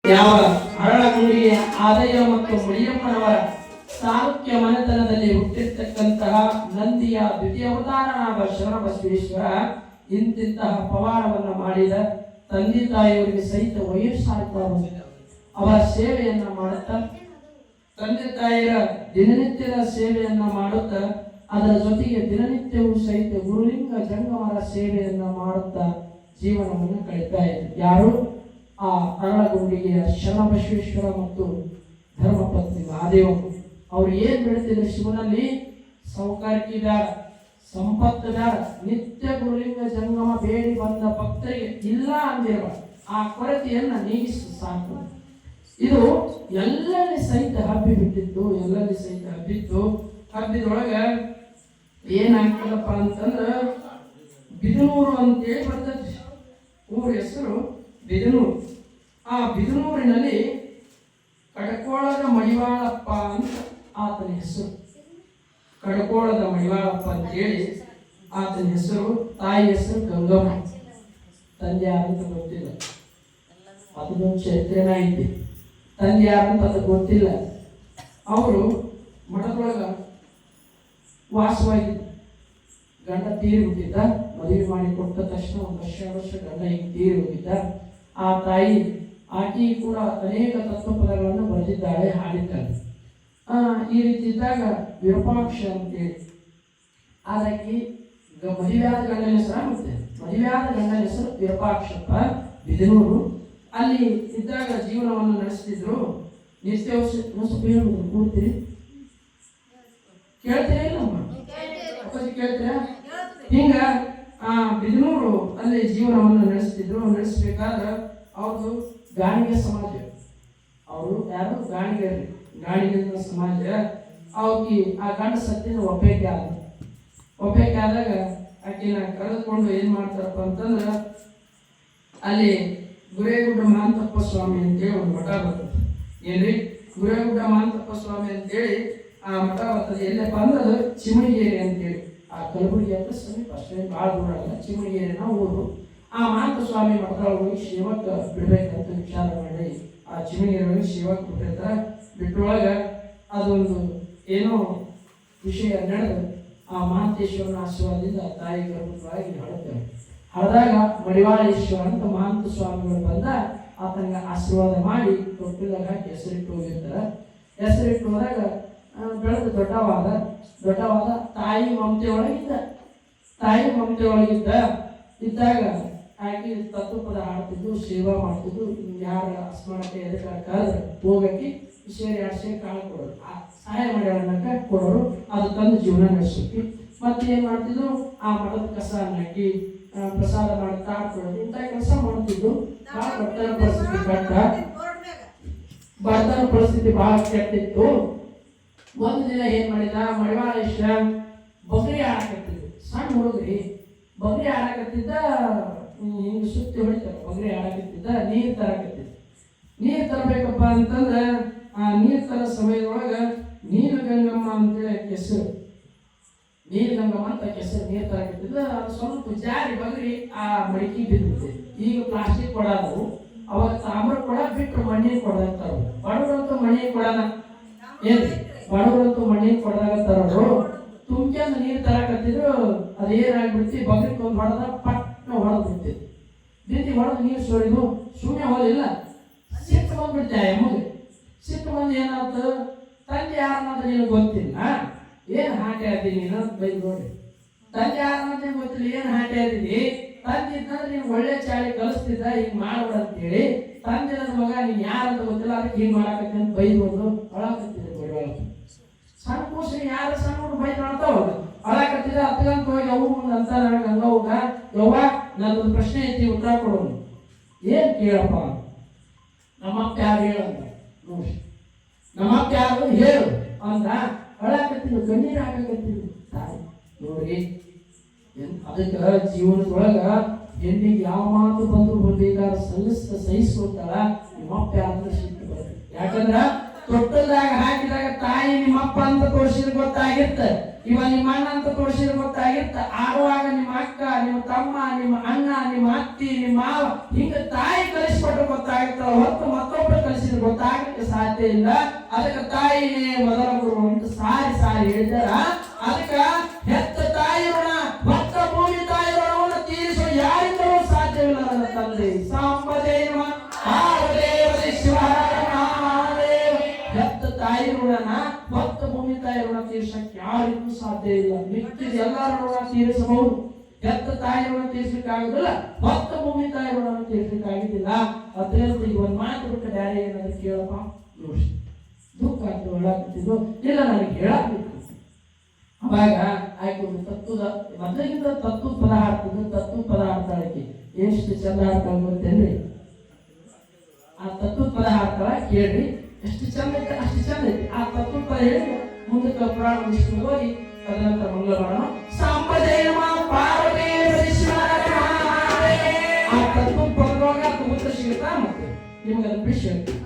ಯಾವ ಅರಳಗುಂಡಿಯ ಆದಯ್ಯ ಮತ್ತು ಮುಳಿಯಮ್ಮನವರ ಸಾರುಕ್ಯ ಮನೆತನದಲ್ಲಿ ಹುಟ್ಟಿರ್ತಕ್ಕಂತಹ ನಂದಿಯ ದ್ವಿತೀಯ ಅವತಾರನಾದ ಶರಣಬಸವೇಶ್ವರ ಇಂತಿಂತಹ ಪವಾಡವನ್ನು ಮಾಡಿದ ತಂದೆ ತಾಯಿಯವರಿಗೆ ಸಹಿತ ವಯಸ್ಸಾಗ್ತಾ ಬಂದಿದೆ. ಅವರ ಸೇವೆಯನ್ನ ಮಾಡುತ್ತಾ ತಂದೆ ತಾಯಿಯ ದಿನನಿತ್ಯದ ಸೇವೆಯನ್ನ ಮಾಡುತ್ತಾ ಅದರ ಜೊತೆಗೆ ದಿನನಿತ್ಯವೂ ಸಹಿತ ಗುರುಲಿಂಗ ಜಂಗಮರ ಸೇವೆಯನ್ನ ಮಾಡುತ್ತಾ ಜೀವನವನ್ನು ಕಳೀತಾ ಇದ್ರು. ಯಾರು? ಆ ಅರಳಗುಂಡಿಗೆಯ ಶರಣಬಸವೇಶ್ವರ ಮತ್ತು ಧರ್ಮಪತ್ನಿ ಮಹಾದೇವರು. ಅವ್ರು ಏನ್ ಬೆಳೆತಿದ್ರು ಶಿವನಲ್ಲಿ? ಸೌಕಾರಿಕೆ ಬೇಡ, ಸಂಪತ್ತು ಬೇಡ, ನಿತ್ಯ ಗುರುಲಿಂಗ ಜಂಗಮ ಬೇಡಿ ಬಂದ ಭಕ್ತರಿಗೆ ಇಲ್ಲ ಅಂದಿರಬಾರ್ದು. ಆ ಕೊರತೆಯನ್ನ ನೀಗಿಸಿ ಸಾಕು. ಇದು ಎಲ್ಲಲ್ಲಿ ಸಹಿತ ಹಬ್ಬಿ ಬಿಟ್ಟಿತ್ತು, ಎಲ್ಲಲ್ಲಿ ಸಹಿತ ಹಬ್ಬಿದೊಳಗ ಏನಾಗ್ತದಪ್ಪ ಅಂತಂದ್ರ ಬಿದನೂರು ಅಂತೇಳಿ ಬರ್ತದೆ. ಊರ ಹೆಸರು ಬಿದನೂರು. ಆ ಬಿದನೂರಿನಲ್ಲಿ ಕಡಕೋಳದ ಮಡಿವಾಳಪ್ಪ ಅಂತ ಆತನ ಹೆಸರು. ಕಡಕೋಳದ ಮಡಿವಾಳಪ್ಪ ಅಂತೇಳಿ ಆತನ ಹೆಸರು. ತಾಯಿ ಹೆಸರು ಗಂಗಮ್ಮ. ತಂದೆ ಯಾರಂತ ಗೊತ್ತಿಲ್ಲ, ಅದೊಂದು ಚರಿತ್ರೆನ ಐತಿ. ತಂದೆ ಯಾರಂತ ಅದು ಗೊತ್ತಿಲ್ಲ. ಅವರು ಮಠದೊಳಗ ವಾಸವಾಗಿದ್ದ. ಗಂಡ ತೀರಿ ಹೋಗಿದ್ದ. ಮದುವೆ ಮಾಡಿ ಕೊಟ್ಟ ತಕ್ಷಣ ಒಂದು ವರ್ಷ ಗಂಡ ಹಿಂಗೆ ತೀರಿ ಹೋಗಿದ್ದ. ಆ ತಾಯಿ ಆಕೆ ಕೂಡ ಅನೇಕ ತತ್ವಪದಗಳನ್ನು ಬರೆದಿದ್ದಾಳೆ, ಹಾಡಿದ್ದಾಳೆ. ಈ ರೀತಿ ಇದ್ದಾಗ ವಿರೂಪಾಕ್ಷ ಅಂತೇಳಿ ಅದಕ್ಕೆ ಮದುವೆಯಾದ ಗಂಡನ ಹೆಸರು ಮತ್ತೆ ಮದುವೆಯಾದ ಗಂಡನ ಹೆಸರು ವಿರೂಪಾಕ್ಷಪ್ಪ. ಬಿದನೂರು ಅಲ್ಲಿ ಇದ್ದಾಗ ಜೀವನವನ್ನು ನಡೆಸ್ತಿದ್ರು. ನಿತ್ಯ ಕೂರ್ತೀರಿ ಕೇಳ್ತೀರಿ ನಮ್ಮ ಅಪ್ಪಾಜಿ ಕೇಳ್ತೀರಾ? ಹಿಂಗ ಬಿದನೂರು ಅಲ್ಲಿ ಜೀವನವನ್ನು ನಡೆಸ್ತಿದ್ರು. ನಡೆಸಬೇಕಾದ್ರೆ ಅವ್ರದ್ದು ಗಾಣಿಗೆ ಸಮಾಜ. ಅವರು ಯಾರು? ಗಾಣಿಗೆ ಸಮಾಜ. ಅವ್ರಿಗೆ ಆ ಗಂಡ ಸತ್ತಿನ ಒಬ್ಬಾಕೆ ಆದಾಗ ಆಕೆನ ಕರೆದುಕೊಂಡು ಏನ್ ಮಾಡ್ತಾರಪ್ಪ ಅಂತಂದ್ರ ಅಲ್ಲಿ ಗುರೇಗುಡ್ಡ ಮಹಾಂತಪ್ಪ ಸ್ವಾಮಿ ಅಂತೇಳಿ ಒಂದು ಮಠ ಬರ್ತದೆ. ಏನ್ರಿ? ಗುರೇಗುಡ್ಡ ಮಹಾಂತಪ್ಪ ಸ್ವಾಮಿ ಅಂತೇಳಿ ಆ ಮಠ ಬರ್ತದೆ. ಎಲ್ಲಪ್ಪ ಅಂದ್ರೆ ಚಿಮಣಿಗೇರಿ ಅಂತೇಳಿ. ಆ ಕಲಬುರಗಿ ಅಂತ ಸಮೀಪ, ಅಷ್ಟೇ ಭಾಳ ದೂರ ಅಲ್ಲ. ಚಿಮಣಿಗೇರಿನ ಊರು. ಆ ಮಹಾಂತ ಸ್ವಾಮಿ ಮಠದೊಳಗೆ ಶಿವಕ್ಕೆ ಬಿಡ್ಬೇಕಂತ ವಿಚಾರ ಮಾಡಿ ಆ ಚಿಮಣಿಗೇರಿ ಶಿವಕ್ಕೆ ಬಿಟ್ಟಿರ್ತಾರೆ. ಬಿಟ್ಟೊಳಗ ಅದೊಂದು ಏನೋ ವಿಷಯ ನಡೆದು ಆ ಮಹಾಂತೇಶ್ವರನ ಆಶೀರ್ವಾದದಿಂದ ತಾಯಿ ಗರ್ಭವಾಗಿ ಹಳದಾಗ ಮಡಿವಾಳೇಶ್ವರ ಅಂತ ಮಹಾಂತ ಸ್ವಾಮಿಗಳು ಬಂದ ಆತನಿಗೆ ಆಶೀರ್ವಾದ ಮಾಡಿ ತೊಟ್ಟಿಲಾಗ ಹಾಕಿ ಹೆಸರಿಟ್ಟು ಹೋಗಿರ್ತಾರೆ. ಹೆಸರಿಟ್ಟು ಹೋದಾಗ ಬೆಳೆದು ದೊಡ್ಡವಾದ ತಾಯಿ ಮಮತೆ ಒಳಗಿದ್ದ ಇದ್ದಾಗ ಆಕೆ ತತ್ವಪದ ಹಾಡ್ತಿದ್ದು, ಸೇವಾ ಮಾಡ್ತಿದ್ದು. ಯಾರ ಸ್ಮರಣೆ ಎದಕ್ಕಾದ್ರೆ ಹೋಗಕ್ಕೆ ಸೇರಿ 2 ಸೇರಿ ಕಾಳು ಕೊಡೋರು, ಸಹಾಯ ಮಾಡಿ ಕೊಡೋರು. ಅದು ತಂದು ಜೀವನ ನಡೆಸೋಕೆ. ಮತ್ತೆ ಏನ್ ಮಾಡ್ತಿದ್ರು? ಆ ಮಠದ ಕಸ ಹಾಕಿ ಪ್ರಸಾದ ಮಾಡಿ ತಾಡ್ಕೊಡೋದು, ಇಂಥ ಕೆಲಸ ಮಾಡ್ತಿದ್ದು. ಬಡತನ ಪರಿಸ್ಥಿತಿ ಬಹಳ ಕೆಟ್ಟಿತ್ತು. ಒಂದು ದಿನ ಏನ್ ಮಾಡಿದ ಮಡಿವಾಳೇಶ್ವರ ಬಗರಿ ಆಡಕತ್ತಿದ್ದು. ಸಣ್ಣ ಹುಡುಗ್ರಿ ಬಗರಿ ಆಡಕತ್ತಿದ್ದ. ಹಿಂಗೆ ಸುತ್ತಿ ಹೊಡಿತಾರೆ. ಬಗರಿ ಆಡಕತ್ತಿದ್ದ. ನೀರು ತರಬೇಕಪ್ಪ ಅಂತಂದ್ರೆ ಆ ನೀರು ತರ ಸಮಯದೊಳಗ ನೀಲಗಂಗಮ್ಮ ಅಂತೇಳಿ ಕೆಸರು. ನೀಲಗಂಗಮ್ಮ ಅಂತ ಕೆಸರು ನೀರು ತರಕತ್ತಿದ್ದ. ಅದು ಸ್ವಲ್ಪ ಜಾರಿ ಬಗರಿ ಆ ಮಡಿಕೆ ಬಿದ್ದಿದೆ. ಈಗ ಪ್ಲಾಸ್ಟಿಕ್ ಕೊಡೋದು, ಅವಾಗ ತಾಮ್ರ ಕೊಡ ಬಿಟ್ಟು ಮಣ್ಣಿನ ಕೊಡ ಅಂತಾರ. ಬಡವರಂತೂ ಮಣ್ಣಿನ ಕೊಡನ ಮಣ್ಣಿನ ಕೊಡದಾಗ ತರೋರು. ತುಂಬ್ಕೊಂಡು ನೀರು ತರಕತ್ತಿದ್ರು. ಅದೇನಾಗ್ಬಿಡ್ತಿ, ಬಗರಿಕೊಂದು ಹೊಡೆದ ಪಟ್ನ ಹೊಡೆದು ಬಿಡ್ತಿತ್ತು. ಹೊಡೆದು ನೀರು ಸೋರಿದು ಸುಮ್ಮನೆ ಹೋಲಿಲ್ಲ. ಸಿಟ್ಟು ಬಂದ್ಬಿಡ್ತೆ ಆ ಎಮ್ಮಗೆ. ಸಿಟ್ಟು ಬಂದು ಏನಾಯ್ತು? ತಂದೆ ಯಾರನ್ನಂತ ನಿನಗೆ ಗೊತ್ತಿಲ್ಲ, ಏನು ಹಾಟೆ ಆದಿ ನೀನು ಬೈದು ನೋಡಿ. ತಂದೆ ಯಾರನ್ನಂತ ಗೊತ್ತಿಲ್ಲ, ಏನು ಹಾಟೆ ಆದಿನಿ. ತಂದೆ ಇದ್ದಂದ್ರೆ ನೀನು ಒಳ್ಳೆ ಚಾಳಿ ಕಲಿಸ್ತಿದ್ದ, ಹಿಂಗೆ ಮಾಡ್ಬೇಡ ಅಂತೇಳಿ. ತಂದೆ ನನ್ನ ಮಗ ನೀನು ಯಾರಂತ ಗೊತ್ತಿಲ್ಲ, ಅದಕ್ಕೆ ಹಿಂಗೆ ಮಾಡಾಕತ್ತಿ ಅಂತ ಬೈದು ಬಂದು ಅಳಾಕತ್ತಿದ್ದೆ. ಸಣ್ಣ ಕೂಸಿ ಯಾರು ಸಣ್ಣ ಹುಡುಗ ಬೈದು ಮಾಡ್ತಾವ ಅಳಾಕತ್ತಿದ್ದ. ಹತ್ಗಂತ ಹೋಗಿ ಅವು ಮುಂದೆ ಅಂತ ನನಗೆ ಹಂಗ ಯವ್ವ ನನ್ನೊಂದು ಪ್ರಶ್ನೆ ಐತಿ, ಉತ್ತರ ಕೊಡೋನು. ಏನ್ ಕೇಳಪ್ಪ? ನಮ್ಮಪ್ಪ ಯಾರು ಹೇಳಂತ ನೋಡಿ. ನಮ್ಮಪ್ಪ ಯಾರು ಹೇಳು ಅಂದ. ಅಳಾಕತ್ತಿದ್ರು, ಕಣ್ಣೀರು ಹಾಕಕತ್ತಿದ್ರು. ತಾಯಿ ನೋಡ್ರಿ, ಅದಕ್ಕೆ ಜೀವನದೊಳಗ ಹೆಣ್ಣಿಗೆ ಯಾವ ಮಾತು ಬಂದ್ರು ಬೇಕಾದ್ರೆ ಸಹಿಸ್ಕೊತಾಳ. ನಿಮ್ಮಪ್ಪ ಯಾರು ಸಿಟ್ಟು ಬರ್ತದೆ. ಯಾಕಂದ್ರ ತೊಟ್ಟದಾಗ ಹಾಕಿದಾಗ ತಾಯಿ ನಿಮ್ಮಪ್ಪ ಅಂತ ತೋರಿಸಿದ್ರೆ ಗೊತ್ತಾಗಿರ್ತ, ಇವ ನಿಮ್ಮ ಅಣ್ಣ ಅಂತ ತೋರಿಸಿದ್ರೆ ಗೊತ್ತಾಗಿರ್ತ. ಆಡುವಾಗ ನಿಮ್ಮ ಅಕ್ಕ, ನಿಮ್ಮ ತಮ್ಮ, ನಿಮ್ಮ ಅಣ್ಣ, ನಿಮ್ಮ ಅತ್ತಿ, ನಿಮ್ಮ ಮಾವ ಹಿಂಗ ತಾಯಿ ಕಲಿಸ್ಕೊಟ್ರೆ ಗೊತ್ತಾಗಿರ್ತಾವ. ಹೊತ್ತು ಮತ್ತೊಬ್ಬ ಹೆಸರು ಗೊತ್ತಾಗಕ್ಕೆ ಸಾಧ್ಯ ಇಲ್ಲ. ಅದಕ್ಕೆ ತಾಯಿನೇ ಮೊದಲ ಗುರು ಅಂತ ಸಾರಿ ಸಾರಿ ಹೇಳಿದಾರ. ಅದಕ್ಕ ಹೆತ್ತ ತಾಯಿ ಋಣ ಭಕ್ತ ಭೂಮಿ ತಾಯಿ ಋಣವನ್ನು ತೀರಿಸುವ ಯಾರಿಂದಲೂ ಸಾಧ್ಯವಿಲ್ಲ. ನನ್ನ ತಂದೆ ಸಾಂಬದೇವ ಹೆತ್ತ ತಾಯಿ ಋಣನ ಭಕ್ತ ಭೂಮಿ ತಾಯಿ ಋಣ ತೀರ್ಸಕ್ಕೆ ಯಾರಿಗೂ ಸಾಧ್ಯ ಇಲ್ಲ. ಮಿಕ್ಕಿದ ಎಲ್ಲರ ಋಣ ತೀರಿಸಬಹುದು, ಹೆತ್ತ ತಾಯಿ ಋಣ ತೀರ್ಸಲಿಕ್ಕೆ ಆಗುದಿಲ್ಲ, ಭಕ್ತ ಭೂಮಿ ತಾಯಿ ಋಣ ತೀರ್ಸಲಿಕ್ಕೆ ಆಗುದಿಲ್ಲ. ಅದ್ರಲ್ಲಿ ಈಗ ಒಂದ್ ಮಾತು ಬಿಟ್ಟು ಬ್ಯಾರೆ ಏನಾದ್ರು ಕೇಳಪ್ಪ ನೋಡಿ ದುಃಖ ಅಂತ ಹೇಳಾಕತ್ತಿದ್ದು ಇಲ್ಲ ನನಗೆ ಹೇಳಬೇಕು. ಅವಾಗ ಆಯ್ತು ತತ್ವದ ಮೊದಲಿಗಿಂತ ತತ್ವ ಪದ ಹಾಡ್ತಿದ್ದು ತತ್ವ ಪದ ಹಾಡ್ತಾಳಕ್ಕೆ ಎಷ್ಟು ಚಂದ ಹಾಡ್ತಾಳೆ ಗೊತ್ತೇನ್ರಿ? ಆ ತತ್ವ ಪದ ಹಾಡ್ತಾಳ ಕೇಳ್ರಿ, ಎಷ್ಟು ಚಂದ ಐತೆ ಅಷ್ಟು ಚಂದ ಐತಿ. ಆ ತತ್ವ ಪದ ಹೇಳಿ ಮುಂದಕ್ಕೆ ಪುರಾಣ ವಿಷ್ಣು ಹೋಗಿ ತದನಂತರ ಮಂಗಳ ಮಾಡೋಣ. ಸಾಂಬದೇವ ಪಾರ್ವತಿ ಆ ತತ್ವ ಪದವಾಗ ಉತ್ತರ ಸಿಗುತ್ತಾ ಮತ್ತೆ ನಿಮಗೆ ಅದನ್ನ ಬಿಡಿಸಿ ಹೇಳ್ತೀನಿ.